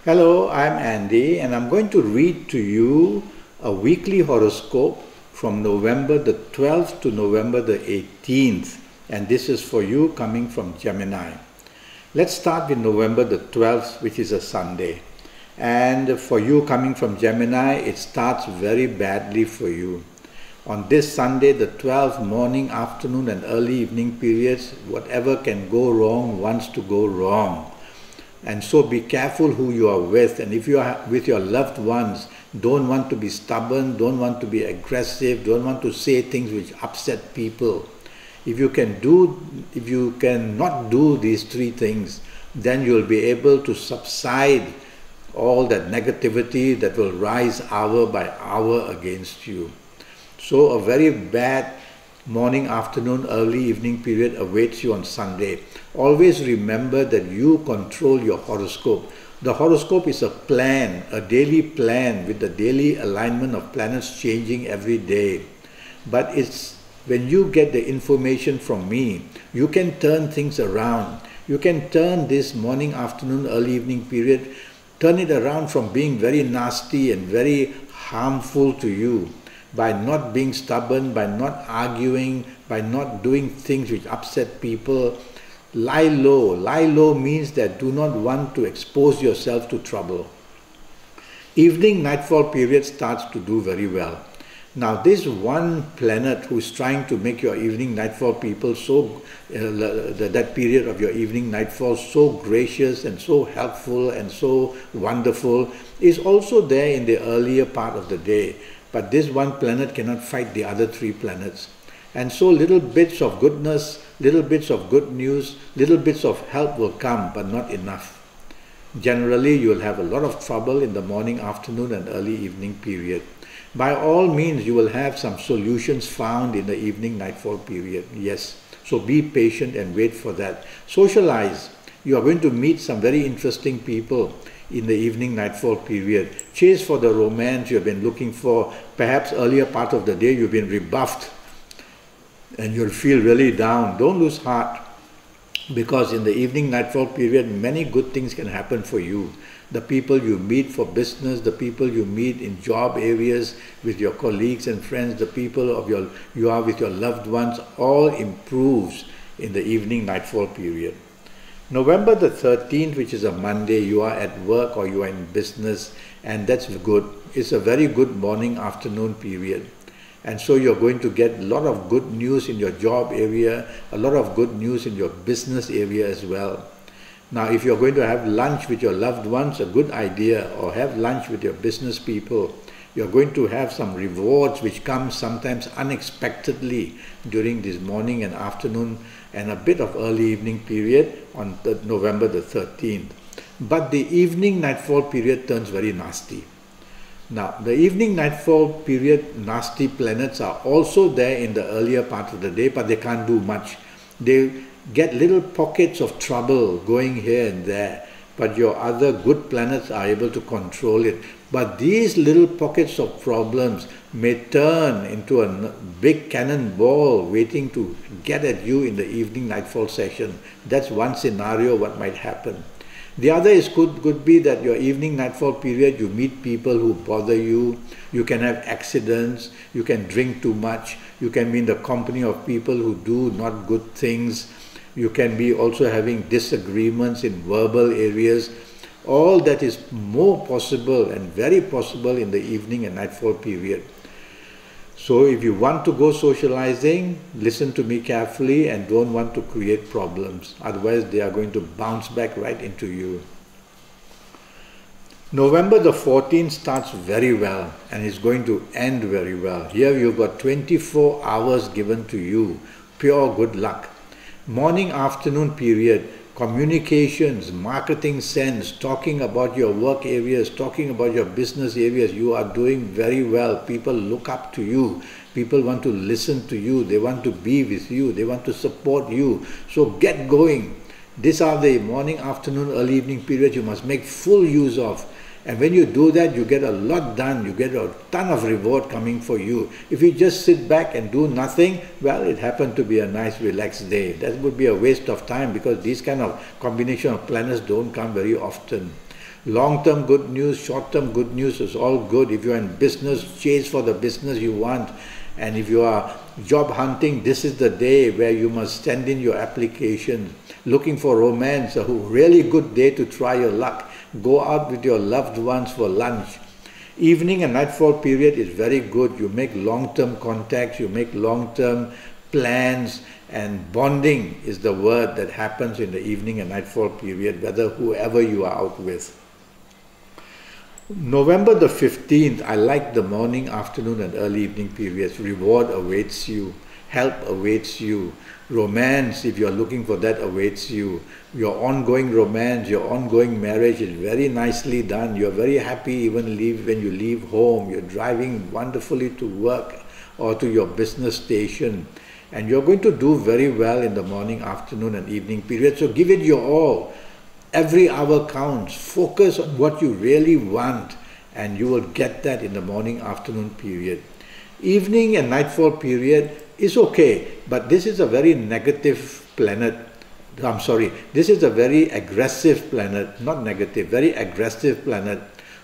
Hello, I'm Andy and I'm going to read to you a weekly horoscope from November the 12th to November the 18th, and this is for you coming from Gemini. Let's start with November the 12th, which is a Sunday. And for you coming from Gemini, it starts very badly for you. On this Sunday, the 12th, morning, afternoon and early evening periods, whatever can go wrong wants to go wrong. And so be careful who you are with, and if you are with your loved ones, don't want to be stubborn, don't want to be aggressive, don't want to say things which upset people. If you cannot do these three things, then you'll be able to subside all that negativity that will rise hour by hour against you. So a very bad morning, afternoon, early evening period awaits you on Sunday. Always remember that you control your horoscope. The horoscope is a plan, a daily plan with the daily alignment of planets changing every day. But it's when you get the information from me, you can turn things around. You can turn this morning, afternoon, early evening period, turn it around from being very nasty and very harmful to you, by not being stubborn, by not arguing, by not doing things which upset people. Lie low. Lie low means that do not want to expose yourself to trouble. Evening nightfall period starts to do very well. Now this one planet who is trying to make your evening nightfall people so, that period of your evening nightfall so gracious and so helpful and so wonderful, is also there in the earlier part of the day. But this one planet cannot fight the other three planets. And so little bits of goodness, little bits of good news, little bits of help will come, but not enough. Generally, you will have a lot of trouble in the morning, afternoon and early evening period. By all means, you will have some solutions found in the evening nightfall period, yes. So be patient and wait for that. Socialize. You are going to meet some very interesting people in the evening nightfall period. Chase for the romance you have been looking for. Perhaps earlier part of the day you've been rebuffed and you'll feel really down. Don't lose heart, because in the evening nightfall period many good things can happen for you. The people you meet for business, the people you meet in job areas with your colleagues and friends, the people you are with your loved ones, all improves in the evening nightfall period. November the 13th, which is a Monday, you are at work or you are in business, and that's good. It's a very good morning, afternoon period. And so you're going to get a lot of good news in your job area, a lot of good news in your business area as well. Now, if you're going to have lunch with your loved ones, a good idea, or have lunch with your business people, you're going to have some rewards which come sometimes unexpectedly during this morning and afternoon and a bit of early evening period on November the 13th. But the evening nightfall period turns very nasty. Now, the evening nightfall period nasty planets are also there in the earlier part of the day, but they can't do much. They get little pockets of trouble going here and there, but your other good planets are able to control it. But these little pockets of problems may turn into a big cannonball waiting to get at you in the evening nightfall session. That's one scenario what might happen. The other is could be that your evening nightfall period you meet people who bother you, you can have accidents, you can drink too much, you can be in the company of people who do not good things, you can be also having disagreements in verbal areas. All that is more possible and very possible in the evening and nightfall period. So if you want to go socializing, listen to me carefully and don't want to create problems. Otherwise, they are going to bounce back right into you. November the 14th starts very well and is going to end very well. Here you've got 24 hours given to you, pure good luck. Morning, afternoon period, communications, marketing sense, talking about your work areas, talking about your business areas, you are doing very well. People look up to you. People want to listen to you. They want to be with you. They want to support you. So get going. These are the morning, afternoon, early evening periods you must make full use of. And when you do that, you get a lot done. You get a ton of reward coming for you. If you just sit back and do nothing, well, it happened to be a nice relaxed day. That would be a waste of time because these kind of combination of planets don't come very often. Long-term good news, short-term good news is all good. If you're in business, chase for the business you want. And if you are job hunting, this is the day where you must send in your application. Looking for romance, a really good day to try your luck. Go out with your loved ones for lunch. Evening and nightfall period is very good. You make long-term contacts, you make long-term plans, and bonding is the word that happens in the evening and nightfall period, whether whoever you are out with. November the 15th, I like the morning, afternoon and early evening periods. Reward awaits you. Help awaits you. Romance, if you're looking for that, awaits you. Your ongoing romance, your ongoing marriage is very nicely done. You're very happy even when you leave home. You're driving wonderfully to work or to your business station. And you're going to do very well in the morning, afternoon and evening period. So give it your all. Every hour counts. Focus on what you really want, and you will get that in the morning, afternoon period. Evening and nightfall period is okay, but this is a very negative planet. I'm sorry, this is a very aggressive planet, not negative, very aggressive planet,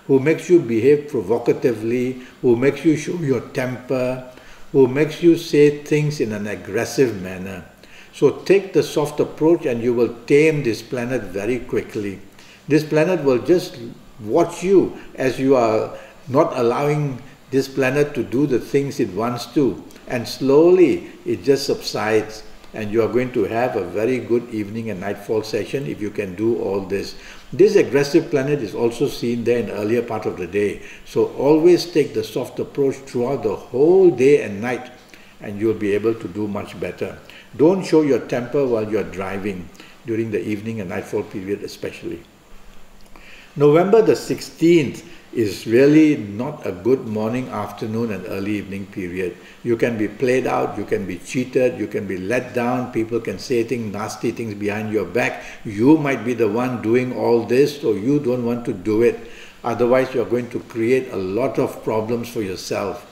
who makes you behave provocatively, who makes you show your temper, who makes you say things in an aggressive manner. So take the soft approach and you will tame this planet very quickly. This planet will just watch you as you are not allowing this planet to do the things it wants to. And slowly it just subsides, and you are going to have a very good evening and nightfall session if you can do all this. This aggressive planet is also seen there in the earlier part of the day. So always take the soft approach throughout the whole day and night, and you'll be able to do much better. Don't show your temper while you're driving during the evening and nightfall period especially. November the 16th is really not a good morning, afternoon and early evening period. You can be played out, you can be cheated, you can be let down, people can say things, nasty things behind your back. You might be the one doing all this, so you don't want to do it. Otherwise, you're going to create a lot of problems for yourself.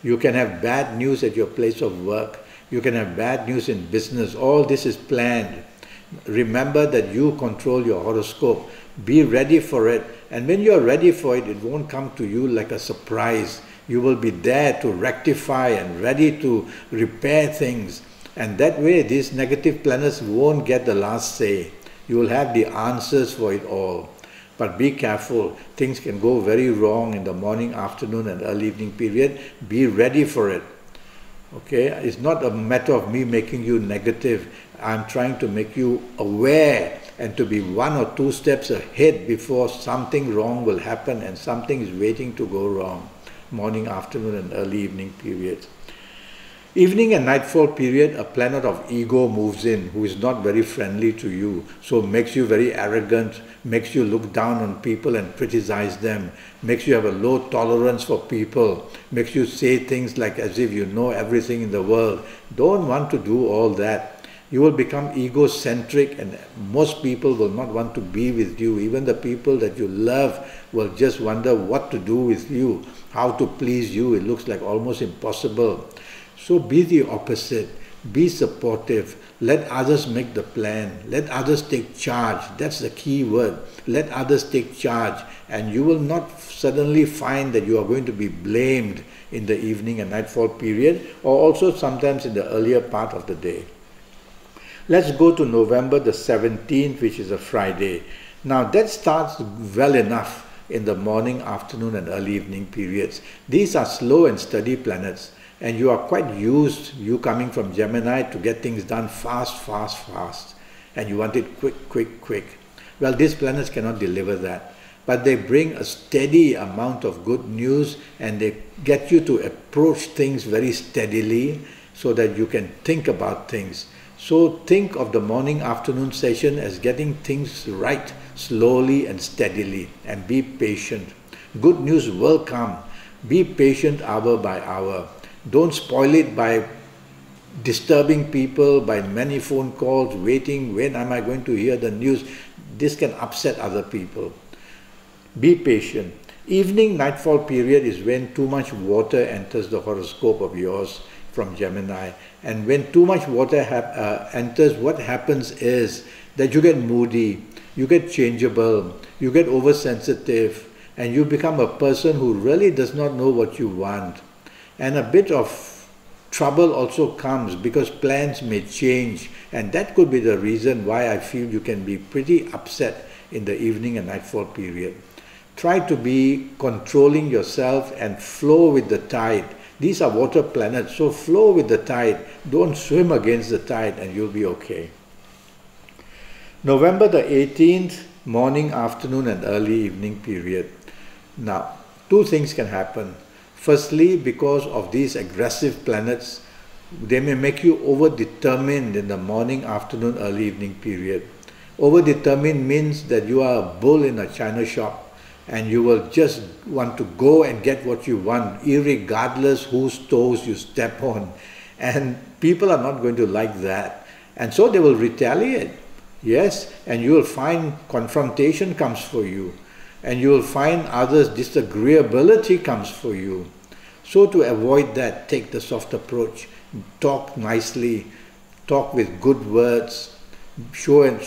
You can have bad news at your place of work. You can have bad news in business. All this is planned. Remember that you control your horoscope. Be ready for it. And when you're ready for it, it won't come to you like a surprise. You will be there to rectify and ready to repair things. And that way, these negative planets won't get the last say. You will have the answers for it all. But be careful. Things can go very wrong in the morning, afternoon and early evening period. Be ready for it. Okay, it's not a matter of me making you negative. I'm trying to make you aware and to be 1 or 2 steps ahead before something wrong will happen and something is waiting to go wrong. Morning, afternoon and early evening period. Evening and nightfall period, a planet of ego moves in who is not very friendly to you. So makes you very arrogant, makes you look down on people and criticize them, makes you have a low tolerance for people, makes you say things like as if you know everything in the world. Don't want to do all that. You will become egocentric and most people will not want to be with you. Even the people that you love will just wonder what to do with you, how to please you. It looks like almost impossible. So be the opposite. Be supportive. Let others make the plan. Let others take charge. That's the key word. Let others take charge. And you will not suddenly find that you are going to be blamed in the evening and nightfall period, or also sometimes in the earlier part of the day. Let's go to November the 17th, which is a Friday. Now that starts well enough in the morning, afternoon and early evening periods. These are slow and steady planets. And you are quite used, you coming from Gemini, to get things done fast, fast, fast. And you want it quick, quick, quick. Well, these planets cannot deliver that. But they bring a steady amount of good news and they get you to approach things very steadily so that you can think about things. So think of the morning, afternoon session as getting things right slowly and steadily, and be patient. Good news will come. Be patient hour by hour. Don't spoil it by disturbing people, by many phone calls, waiting, when am I going to hear the news? This can upset other people. Be patient. Evening nightfall period is when too much water enters the horoscope of yours from Gemini. And when too much water enters, what happens is that you get moody, you get changeable, you get oversensitive, and you become a person who really does not know what you want. And a bit of trouble also comes because plans may change, and that could be the reason why I feel you can be pretty upset in the evening and nightfall period. Try to be controlling yourself and flow with the tide. These are water planets, so flow with the tide. Don't swim against the tide and you'll be okay. November the 18th, morning, afternoon and early evening period. Now, two things can happen. Firstly, because of these aggressive planets, they may make you over-determined in the morning, afternoon, early evening period. Over-determined means that you are a bull in a china shop and you will just want to go and get what you want, irregardless whose toes you step on. And people are not going to like that. And so they will retaliate. Yes, and you will find confrontation comes for you. And you will find others' disagreeability comes for you. So to avoid that, take the soft approach. Talk nicely, talk with good words, show an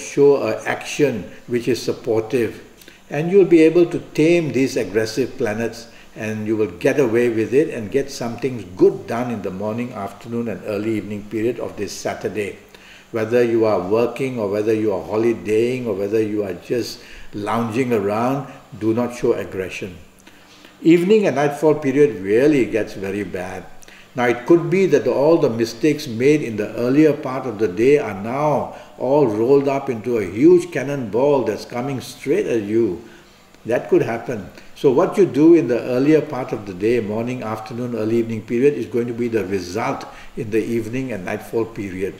action which is supportive. And you'll be able to tame these aggressive planets and you will get away with it and get something good done in the morning, afternoon and early evening period of this Saturday. Whether you are working or whether you are holidaying or whether you are just lounging around, do not show aggression. Evening and nightfall period really gets very bad. Now it could be that all the mistakes made in the earlier part of the day are now all rolled up into a huge cannonball that's coming straight at you. That could happen. So what you do in the earlier part of the day, morning, afternoon, early evening period, is going to be the result in the evening and nightfall period.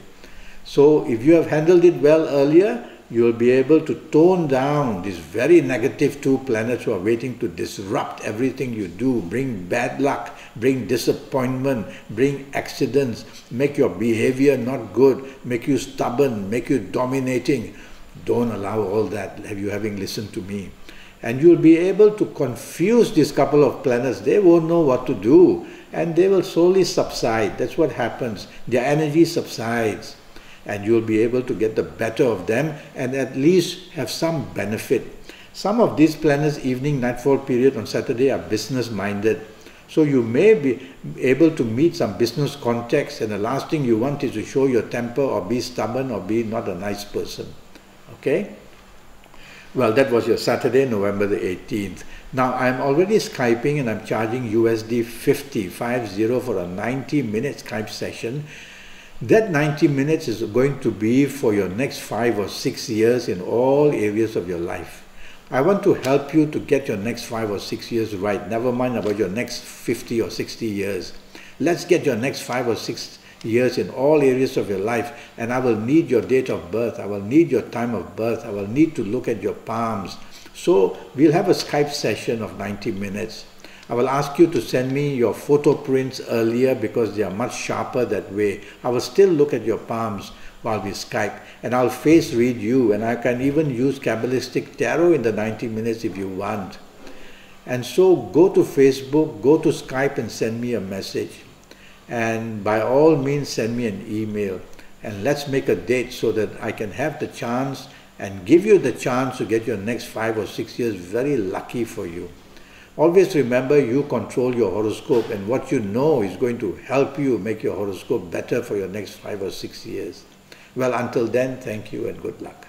So if you have handled it well earlier, you will be able to tone down these very negative two planets who are waiting to disrupt everything you do, bring bad luck, bring disappointment, bring accidents, make your behavior not good, make you stubborn, make you dominating. Don't allow all that, you having listened to me. And you'll be able to confuse these couple of planets. They won't know what to do and they will slowly subside. That's what happens. Their energy subsides. And you'll be able to get the better of them and at least have some benefit. Some of these planets, evening, nightfall period on Saturday are business-minded. So you may be able to meet some business contacts and the last thing you want is to show your temper or be stubborn or be not a nice person. Okay? Well, that was your Saturday, November the 18th. Now, I'm already Skyping and I'm charging USD 50 for a 90-minute Skype session. That 90 minutes is going to be for your next 5 or 6 years in all areas of your life. I want to help you to get your next 5 or 6 years right. Never mind about your next 50 or 60 years. Let's get your next 5 or 6 years in all areas of your life. And I will need your date of birth. I will need your time of birth. I will need to look at your palms. So we'll have a Skype session of 90 minutes. I will ask you to send me your photo prints earlier because they are much sharper that way. I will still look at your palms while we Skype and I'll face read you and I can even use Kabbalistic Tarot in the 90 minutes if you want. And so go to Facebook, go to Skype and send me a message. And by all means send me an email and let's make a date so that I can have the chance and give you the chance to get your next 5 or 6 years very lucky for you. Always remember you control your horoscope and what you know is going to help you make your horoscope better for your next 5 or 6 years. Well, until then, thank you and good luck.